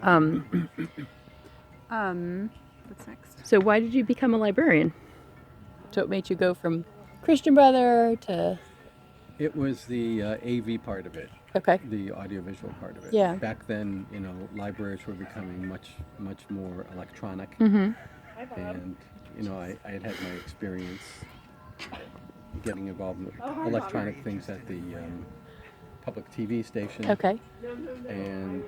What's next? So why did you become a librarian? So it made you go from Christian Brother to... It was the AV part of it, Okay. the audiovisual part of it. Yeah. Back then, libraries were becoming much more electronic. Mm-hmm. And, I had my experience getting involved with electronic things at the public TV station. Okay. And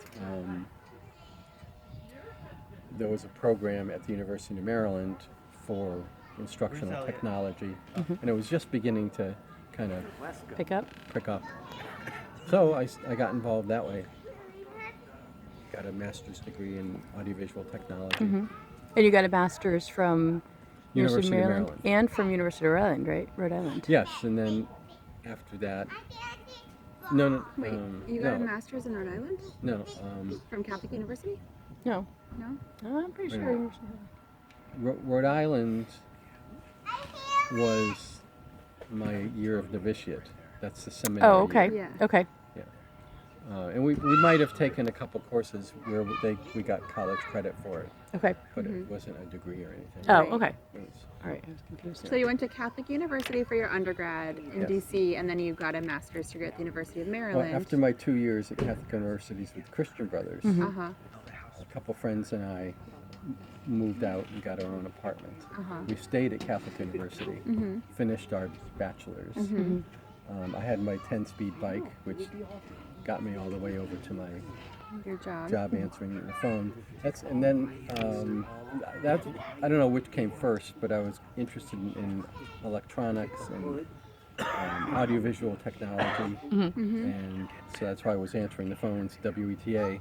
there was a program at the University of Maryland for instructional technology. And it was just beginning to kind of Pick up? pick up. So I got involved that way. Got a master's degree in audiovisual technology. And you got a master's from University of Maryland. and from University of Rhode Island, right? Rhode Island. Yes, and then after that, no, Wait, you got a master's in Rhode Island no, from Catholic University? No. No. I'm pretty Wait a sure. minute. Rhode Island was my year of novitiate. That's the seminary. Oh, okay. Yeah. Okay. And we might have taken a couple courses where we got college credit for it, Okay. but it wasn't a degree or anything. Oh, Right. okay. It was- All right. I was confused. So you went to Catholic University for your undergrad in Yes. DC, and then you got a master's degree at the University of Well, Maryland. after my 2 years at Catholic universities with Christian Brothers, Uh-huh. a couple friends and I moved out and got our own apartment. Uh-huh. We stayed at Catholic University, finished our bachelor's. I had my 10-speed bike, which got me all the way over to my Your job. job answering the phone. And then I don't know which came first, but I was interested in electronics and audiovisual technology, and so that's why I was answering the phones, WETA,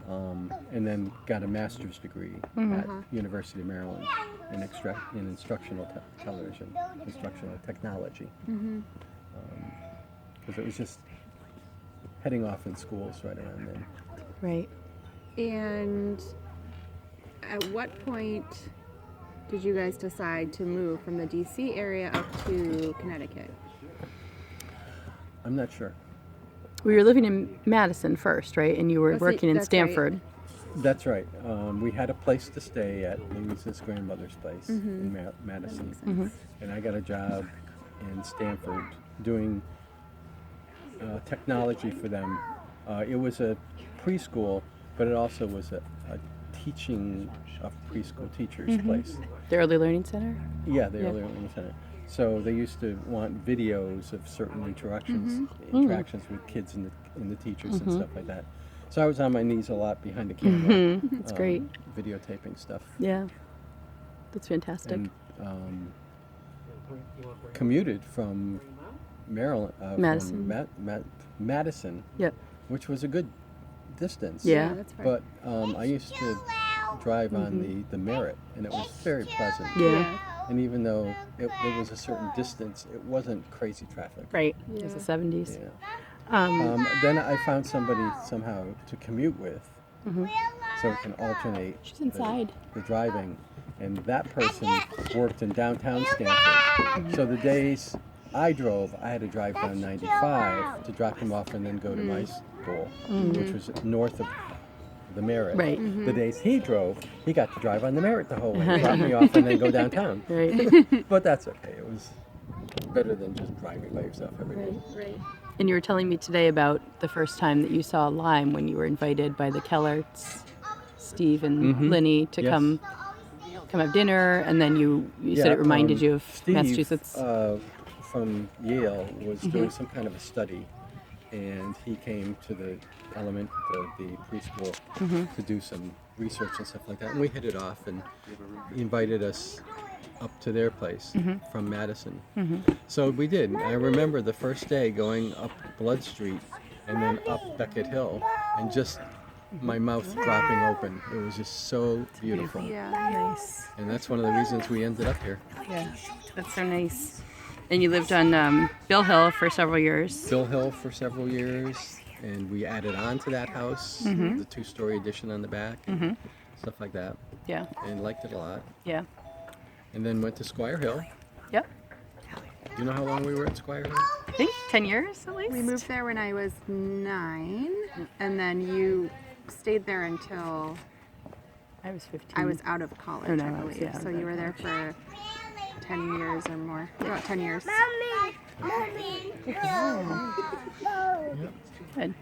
and then got a master's degree at University of Maryland in instructional television, instructional technology, because it was just heading off in schools right around then. Right. And at what point did you guys decide to move from the DC area up to Connecticut? I'm not sure. Well, you were living in Madison first, right? And you were That's working in that's right. Stamford. That's right. We had a place to stay at Louise's grandmother's place in Madison. And I got a job in Stamford doing technology for them. It was a preschool, but it also was a teaching of preschool teachers place. The Early Learning Center? Yeah, the early learning center. So they used to want videos of certain interactions with kids and the teachers and stuff like that. So I was on my knees a lot behind the camera. That's great. Videotaping stuff. Yeah. That's fantastic. And commuted from Maryland, Madison. from Madison, Yep. which was a good distance. Yeah. That's right. But I used to drive on the Merritt, and it was very pleasant. Yeah. And even though it was a certain distance, it wasn't crazy traffic. Right. It was Yeah. the 70s. Yeah. Then I found somebody somehow to commute with, so it can alternate She's inside. the driving. And that person worked in downtown Stamford. So the days I drove, I had to drive down 95 to drop him off and then go to my school, which was north of the Merritt. Right. The days he drove, he got to drive on the Merritt the whole way, drop me off and then go downtown. Right. But that's okay. It was better than just driving by yourself every day. Right. And you were telling me today about the first time that you saw Lyme when you were invited by the Kellerts, Steve and Linny, to Yes. come have dinner, and then you said Yeah, it reminded you of Steve, Massachusetts. From Yale was doing some kind of a study, and he came to the preschool to do some research and stuff like that. And we hit it off, and he invited us up to their place from Madison. So we did. I remember the first day going up Blood Street and then up Beckett Hill, and just my mouth dropping open. It was just so beautiful. Yeah. Nice. And that's one of the reasons we ended up here. Yeah, that's so nice. And you lived on Bill Hill for several years. Bill Hill for several years, and we added on to that house, the 2-story addition on the back, stuff like that, Yeah, and liked it a lot. yeah, And then went to Squire Hill. yep. Do you know how long we were at Squire Hill? I think 10 years at least. We moved there when I was 9, and then you stayed there until I was 15. I was out of college, Oh, no, I I was- believe. yeah, I was So out you of were there for 10 years or more. About 10 years. Good.